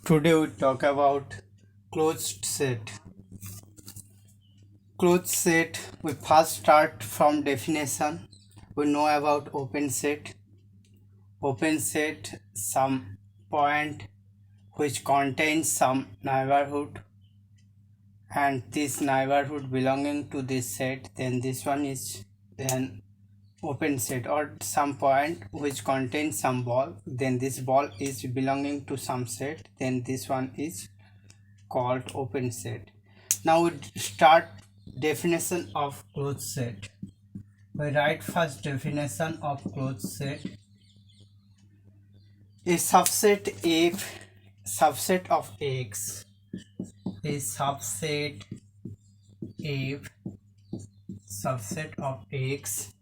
Today we talk about closed set. Closed set, we first start from definition. We know about open set. Open set, some point which contains some neighborhood, and this neighborhood belonging to this set, then this one is an open set, or some point which contains some ball, then this ball is belonging to some set, then this one is called open set. Now we start definition of closed set. We write first definition of closed set. A subset of X, a subset of X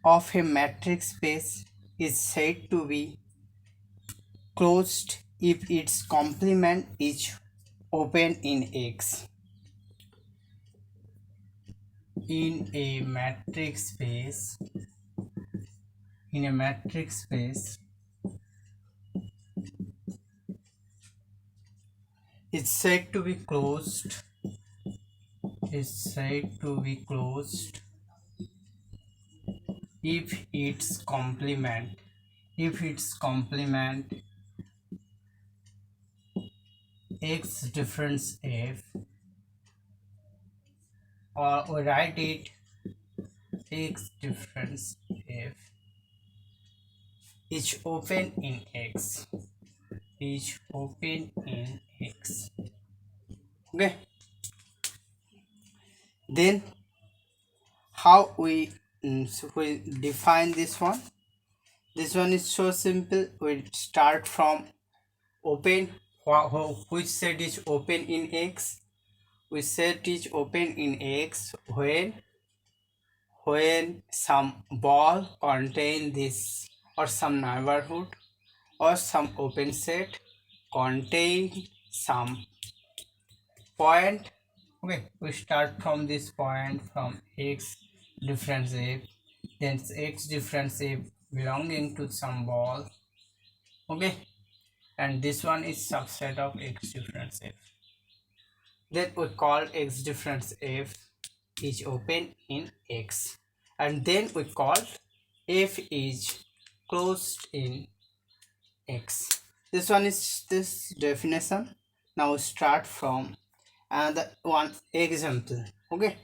of a matrix space is said to be closed if its complement is open in X. In a matrix space, it's said to be closed if its complement X difference F, or we write it X difference F is open in X. Okay, then how we define this one? This one is so simple. We start from open. Which set is open in X? We set is open in X when some ball contain this, or some neighborhood, or some open set contain some point. Okay, we start from this point, from X difference F, then X difference F belonging to some ball. Okay, and this one is subset of X difference F. Then we call X difference F is open in X, and then we call F is closed in X. This one is this definition. Now we start from another one example. Okay,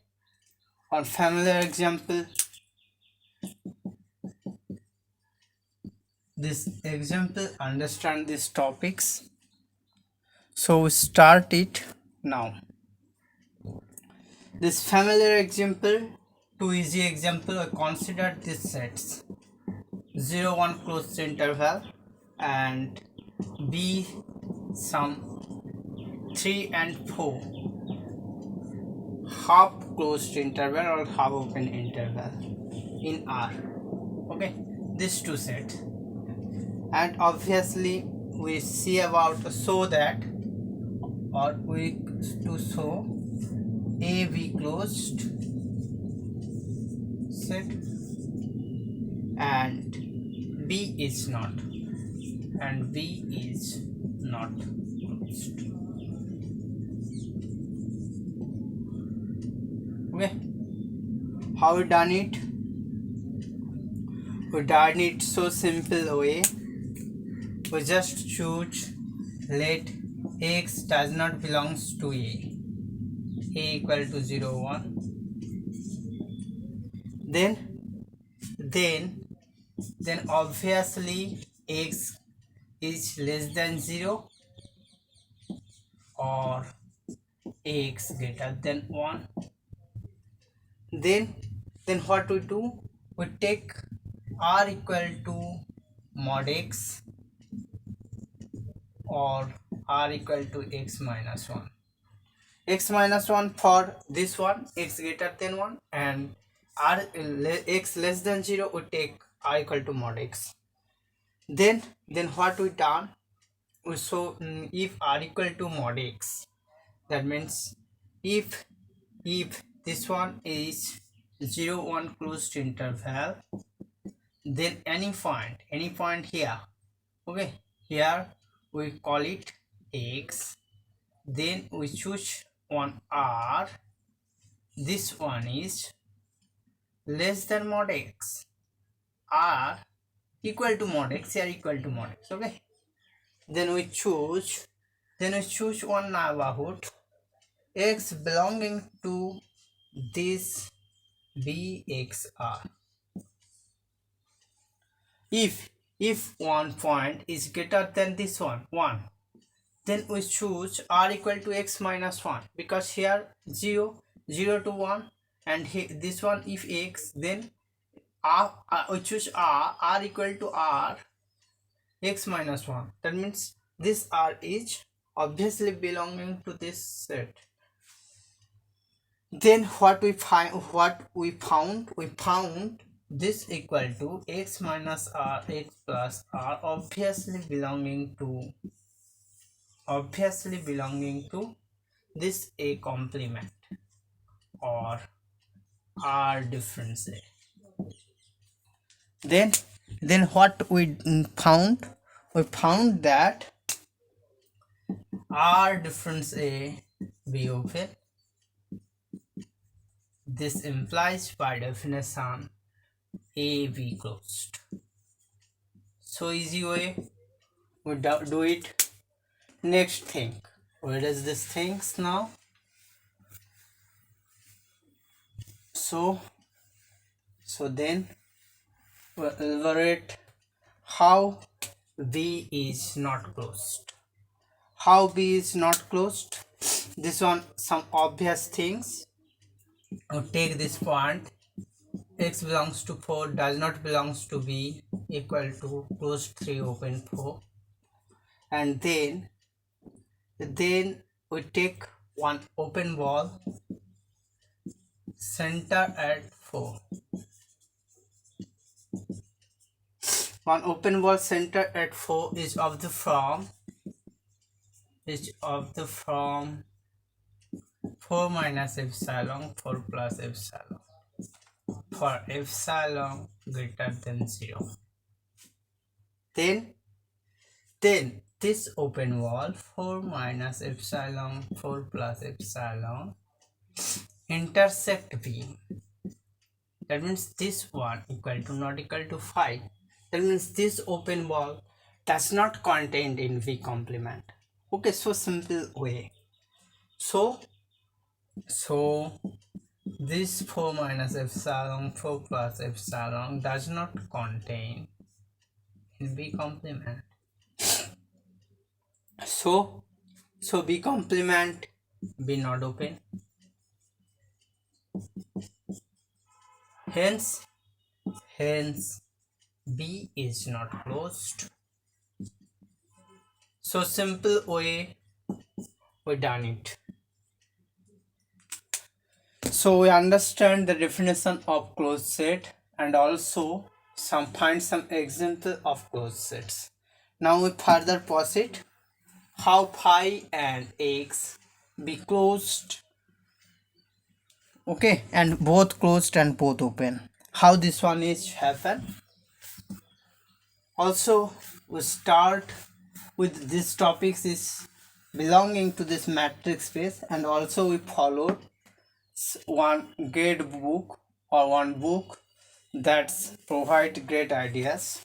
one familiar example. This example understand these topics, so we start it now. This familiar example, too easy example, I consider these sets 0 1 closed interval and B some 3 and 4 half closed interval or half open interval in R. Okay, these two sets, and obviously we see about show that, or we to show A B closed set and B is not closed. Okay, how we done it? We done it so simple way. We just choose let X does not belongs to A equal to 0 1, then obviously X is less than 0 or X greater than 1. Then what we do? We take R equal to mod X or R equal to X minus 1. X minus 1 for this one, X greater than 1, and X less than 0, we take R equal to mod X. Then what we done? So if R equal to mod X, that means if this one is 0 1 closed interval, then any point here, okay, here we call it x, then we choose one r, this one is less than mod x, r equal to mod x, here equal to mod x. Okay, then we choose one neighborhood x belonging to this bxr. If one point is greater than this one, then we choose r equal to x minus 1, because here 0 to 1, and here this one if x, then we choose r equal to r x minus 1. That means this r is obviously belonging to this set. Then what we found this equal to x minus r, x plus r, obviously belonging to this a complement or r difference a. Then what we found that r difference a be open. This implies by definition a be closed. So easy way we do it. Next thing, where is this things now? So then we elaborate how b is not closed. How b is not closed? This one, some obvious things. Now take this point, x belongs to 4, does not belongs to b, equal to closed 3 open 4, and then we take one open ball center at 4. One open ball center at 4 is of the form 4 minus epsilon 4 plus epsilon for epsilon greater than 0. Then this open wall 4 minus epsilon 4 plus epsilon intersect b. That means this one equal to not equal to 5. That means this open wall does not contained in V complement. Okay, so simple way. So this 4 minus epsilon 4 plus epsilon does not contain in B complement. So B complement be not open. Hence B is not closed. So simple way we done it. So we understand the definition of closed set and also find some example of closed sets. Now we further proceed how phi and x be closed. Okay, and both closed and both open. How this one is happen? Also we start with this topics is belonging to this matrix space, and also we followed one great book or one book that's provide great ideas.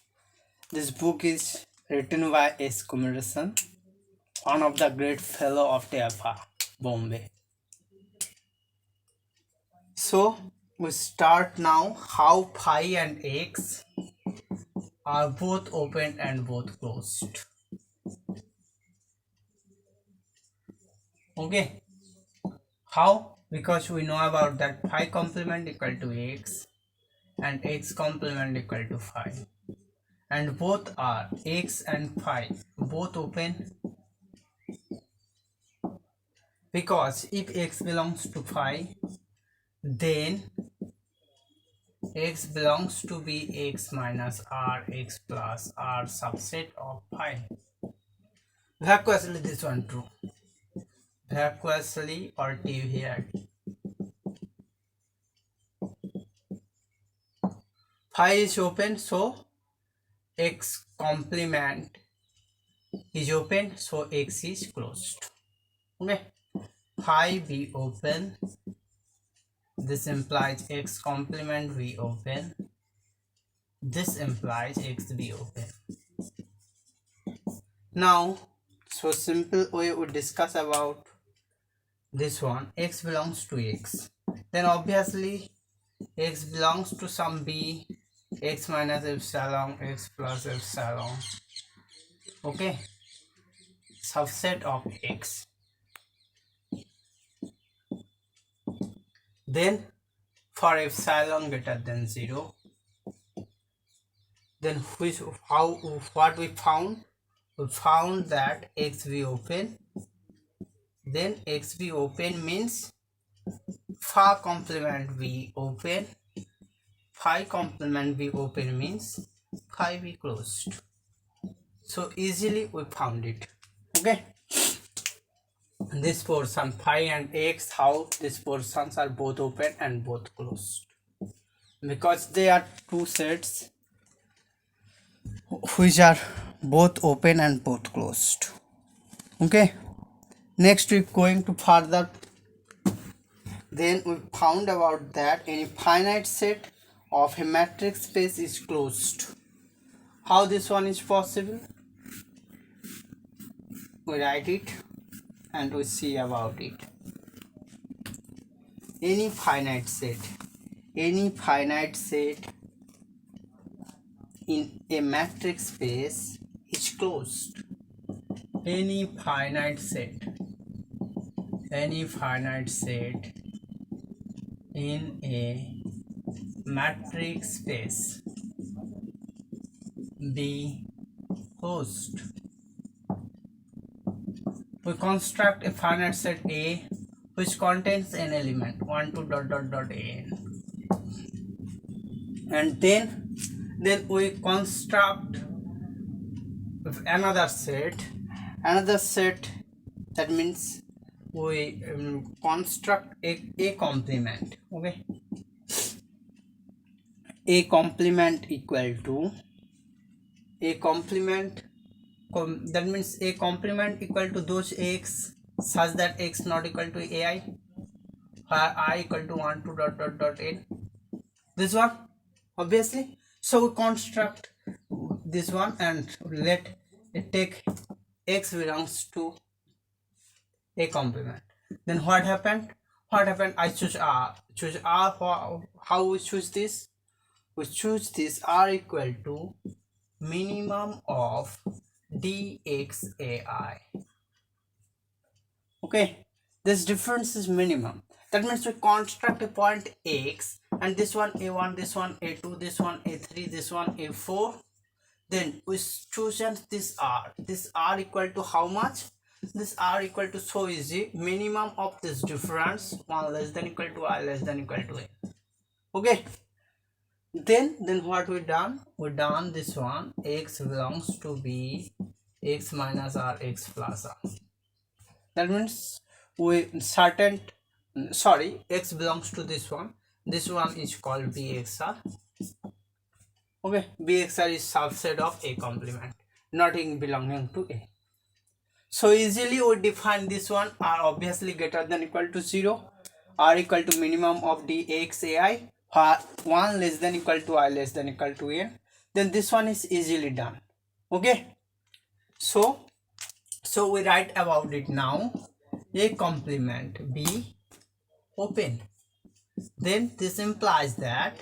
This book is written by S. Kumaresan, one of the great fellow of TFA, Bombay. So we start now how phi and x are both open and both closed. Okay, how? Because we know about that phi complement equal to x and x complement equal to phi, and both are x and phi both open, because if x belongs to phi, then x belongs to be x minus r, x plus r subset of phi. Vacuously this one true. Vacuously or T here. Phi is open, so x complement is open, so X is closed. Okay, phi be open, this implies X complement be open, this implies X be open. Now, so simple way we discuss about this one. X belongs to X, then obviously X belongs to some B, X minus epsilon, X plus epsilon. Okay, subset of X. Then for epsilon greater than 0, then what we found? We found that X be open. Then X be open means phi complement be open. Phi complement be open means phi be closed. So easily we found it. Okay. This portion phi and X, how these portions are both open and both closed, because they are two sets which are both open and both closed. Okay, next we're going to further. Then we found about that any finite set of a matrix space is closed. How this one is possible? We write it and we see about it. Any finite set in a matrix space is closed. Any finite set in a matrix space be closed. We construct a finite set A which contains an element 1 2 dot dot dot n, and then we construct another set. That means we construct a complement. Okay, a complement equal to that means a complement equal to those X such that X not equal to ai, where I equal to 1 2 dot dot dot n. This one obviously. So we construct this one and let it take X belongs to a complement. Then what happened? I choose R. How we choose this? We choose this R equal to minimum of dxai. Okay, this difference is minimum. That means we construct a point X, and this one A1, this one A2, this one A3, this one A4. Then we choose this R equal to how much? This R equal to, so easy, minimum of this difference 1 less than equal to I less than equal to A. Okay, then what we done? We done this one, X belongs to B, X minus R, X plus R. That means X belongs to this one is called BXR. Okay, BXR is subset of A complement, not belonging to A. So easily we define this one, R obviously greater than equal to 0, R equal to minimum of dxai, 1 less than equal to I less than equal to n. Then this one is easily done. Okay, so we write about it now. A complement B open, then this implies that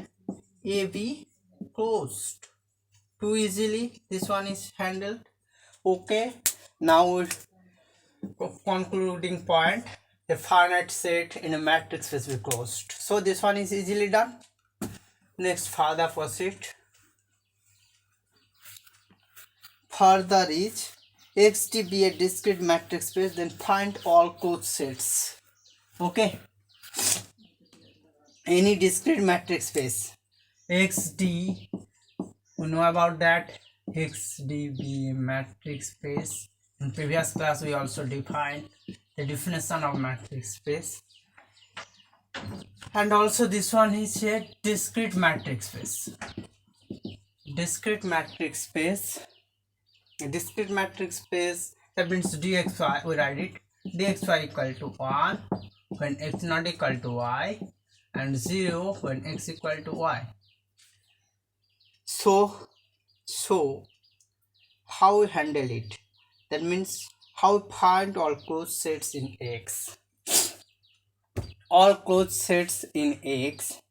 A B closed. Too easily this one is handled. Okay, now concluding point, a finite set in a matrix space be closed. So this one is easily done. Next, further proceed. Further is XD be a discrete matrix space, then find all closed sets. Okay, any discrete matrix space XD, we know about that. XD be a matrix space. In previous class we also defined the definition of matrix space, and also this one is a discrete matrix space. A discrete matrix space, that means dxy, we write it dxy equal to 1 when x not equal to y and 0 when x equal to y. So how we handle it, that means how we find all closed sets in X. All closed sets in X,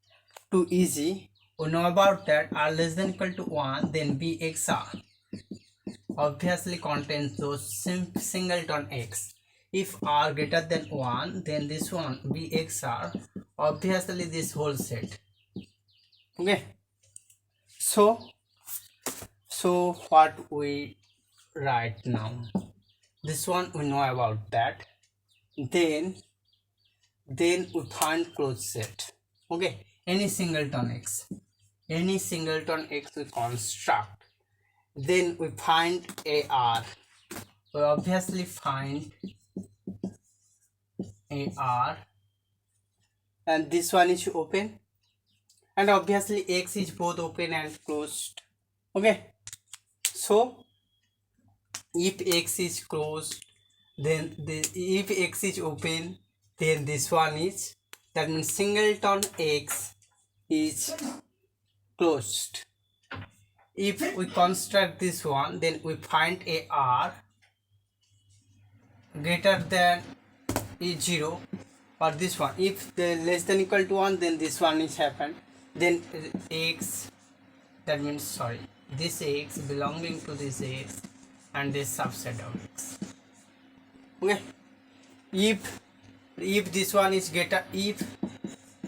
too easy. We know about that. R less than equal to 1, then Bxr obviously contains those singleton X. If R greater than 1, then this one Bxr obviously this whole set. Okay, so what we write now, this one we know about that. Then we find closed set. Okay, any singleton X we construct, then we find AR. We obviously find AR, and this one is open, and obviously X is both open and closed. Okay, so if X is closed, then if X is open, then this one is, that means singleton X is closed. If we construct this one, then we find a R greater than is 0, or this one if the less than equal to 1, then this one is happened, then X, that means sorry, this X belonging to this X and this subset of X. Okay, if this one is greater, if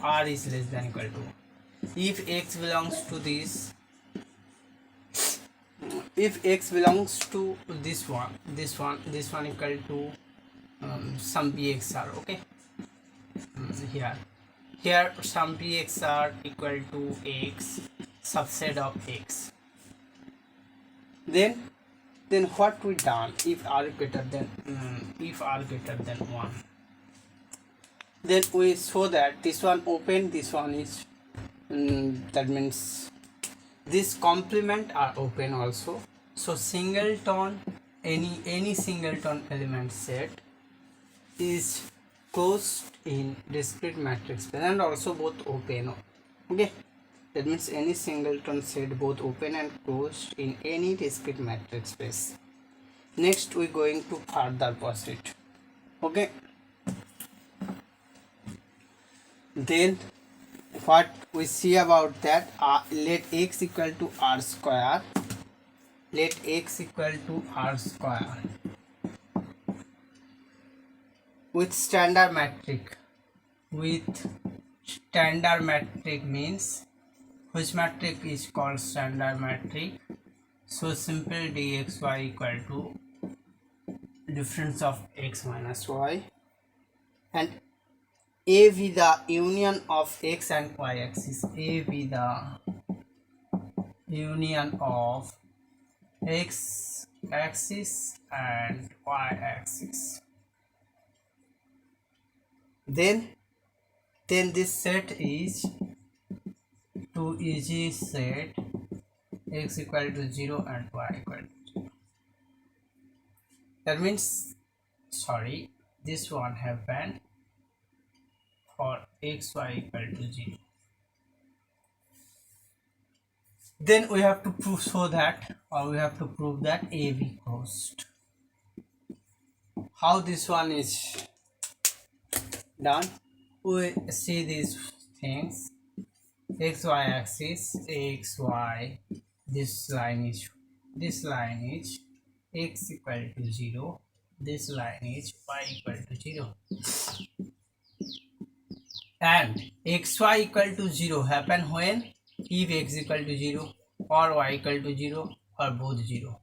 R is less than equal to 1, if X belongs to this, if X belongs to this one equal to some Bxr. Okay, here some Bxr equal to X subset of X. Then what we done, if R greater than 1, then we show that this one open, this one is that means this complement are open also. So singleton, any singleton element set is closed in discrete matrix space and also both open. Okay, that means any singleton set both open and closed in any discrete matrix space. Next we going to further proceed. Okay, then what we see about that, let X equal to R square, let X equal to R square with standard metric. With standard metric means, which metric is called standard metric? So simple dxy equal to difference of x minus y, and A be the union of x and y axis. A be the union of x axis and y axis. Then this set is 2 easy set, x equal to 0 and y equal to 0. That means, sorry, this one happened for x y equal to 0. Then we have to prove that A be closed. How this one is done? We see these things: x y axis, x y, this line is x equal to 0, this line is y equal to 0, and xy equal to 0 happen when, if x equal to 0 or y equal to 0 or both 0.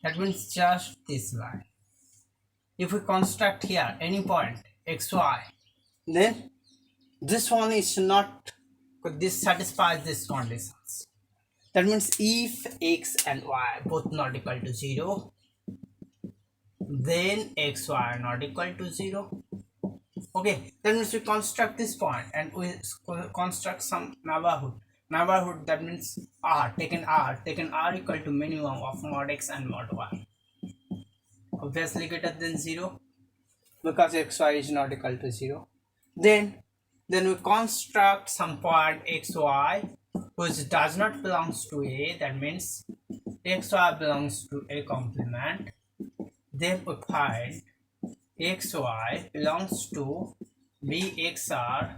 That means just this line. If we construct here any point xy, then this one is not, this satisfies this conditions. That means if x and y both not equal to 0, then xy are not equal to 0. Okay, that means we construct this point and we construct some neighborhood. Neighborhood, that means r equal to minimum of mod x and mod y, obviously greater than 0 because xy is not equal to 0. Then we construct some point xy which does not belongs to a, that means xy belongs to a complement. Then we find xy belongs to bxr,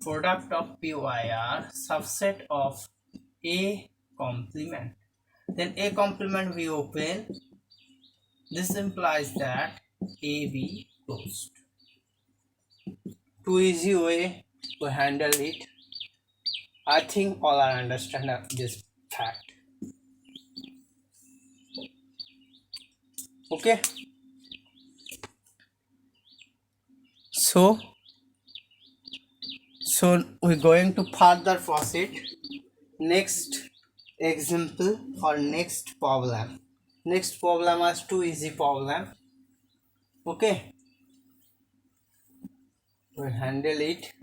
product of pyr, subset of a complement. Then a complement we open. This implies that AB closed. Too easy way to handle it. I think all are understand this fact. Okay. So we're going to further proceed. Next example or next problem. Next problem is too easy problem. Okay. We'll handle it.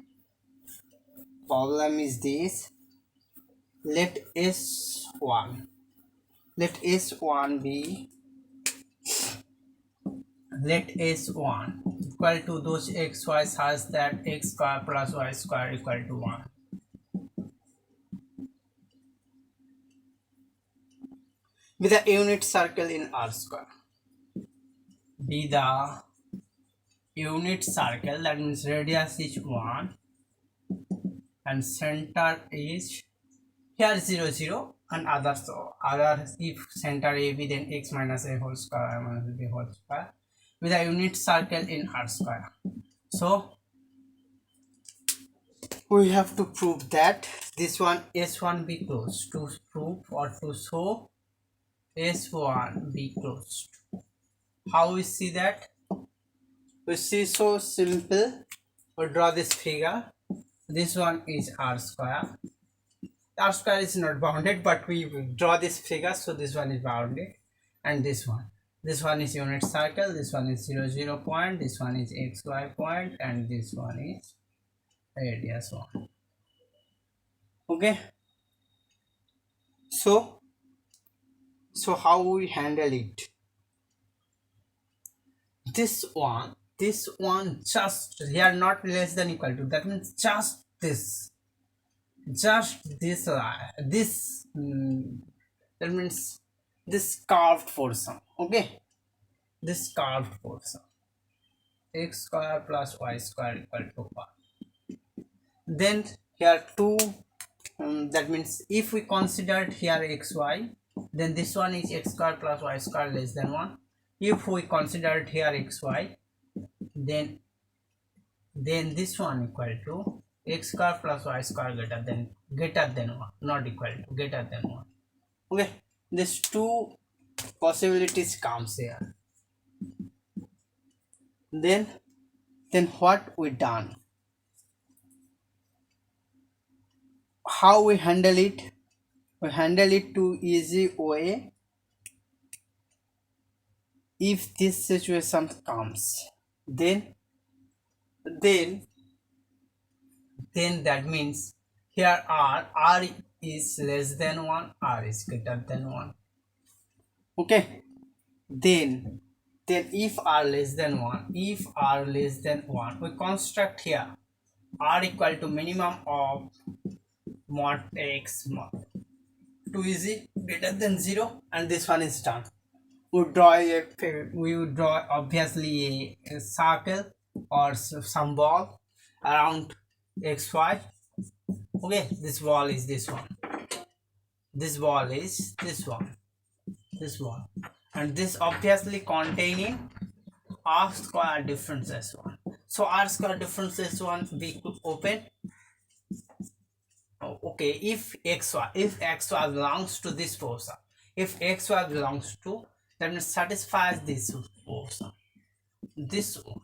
Problem is this. Let S1 be, let S1 equal to those xy such that x square plus y square equal to 1. With a unit circle in R square. Be the unit circle, that means radius is 1 and center is here 0 0 and others if center AB then x minus a whole square minus b whole square with a unit circle in R square. So we have to prove that this one S1 be closed. To prove or to show S1 be closed, how we see that? We see so simple. We draw this figure. This one is R square. R square is not bounded, but we draw this figure, so this one is bounded. And this one is unit circle, this one is 0 0 point, this one is xy point, and this one is radius 1. Okay, so how we handle it? This one just here not less than equal to, that means just this line, this that means this curved portion. Okay, this curved portion, x square plus y square equal to 1. Then here 2, that means if we considered here xy, then this one is x square plus y square less than 1. If we considered here xy, then this one equal to x square plus y square greater than 1, not equal to, greater than 1. Okay, these two possibilities comes here. Then what we done? How we handle it? We handle it to easy way. If this situation comes, then that means here r is less than 1, r is greater than 1. Okay, then if r less than 1, we construct here r equal to minimum of mod x mod. Too easy, greater than 0, and this one is done. We would draw obviously a circle or some ball around xy. Okay, this ball is this one, this ball is this one, and this obviously containing r square difference s1. So r square difference s1 be open. Okay, if xy belongs to this portion, if xy belongs to, that means satisfies this portion, this one,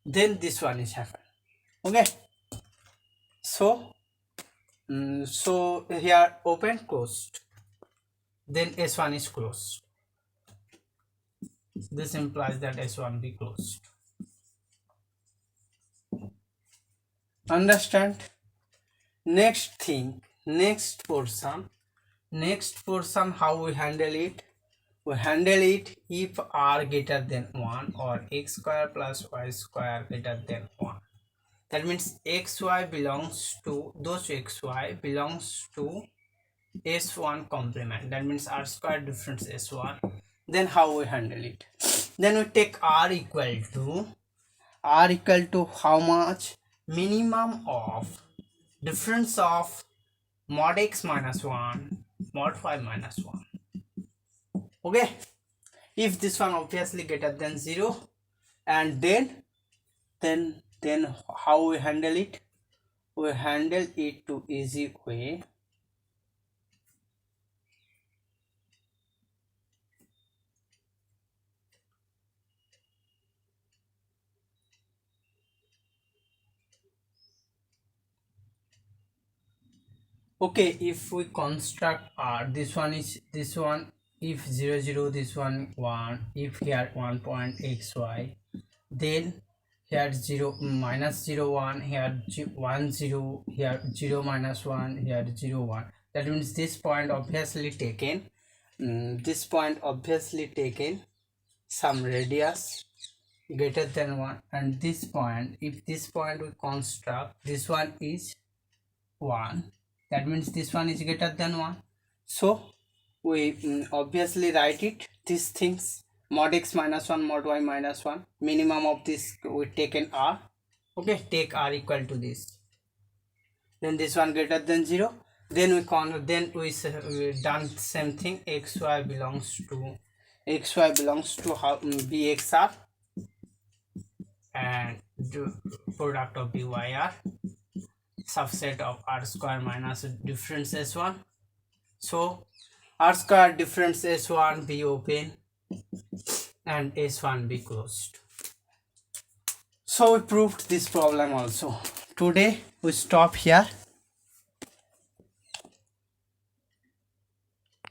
then this one is happened. Okay, so here open closed, then s1 is closed. This implies that s1 be closed. Understand? Next thing, next portion, how we handle it? We handle it if r greater than 1 or x square plus y square greater than 1. That means xy belongs to, those xy belongs to s1 complement. That means r square difference s1. Then how we handle it? Then we take r equal to how much? Minimum of difference of mod x minus 1 mod y minus 1. Okay, if this one obviously greater than 0, and then how we handle it? We handle it to easy way. Okay, if we construct r, this one, if 0 0, this one 1, if here 1 point xy, then here 0 minus 0 1, here 1 0, here 0 minus 1, here 0 1. That means this point obviously taken, some radius greater than 1, and this point, if this point we construct, this one is 1, that means this one is greater than 1. So we obviously write it, these things, mod x minus 1 mod y minus 1, minimum of this we taken r. Okay, take r equal to this, then this one greater than 0, then we done same thing, xy belongs to how bxr and product of byr, subset of r square minus difference s1. So r square difference s1 be open and s1 be closed. So we proved this problem also. Today we stop here.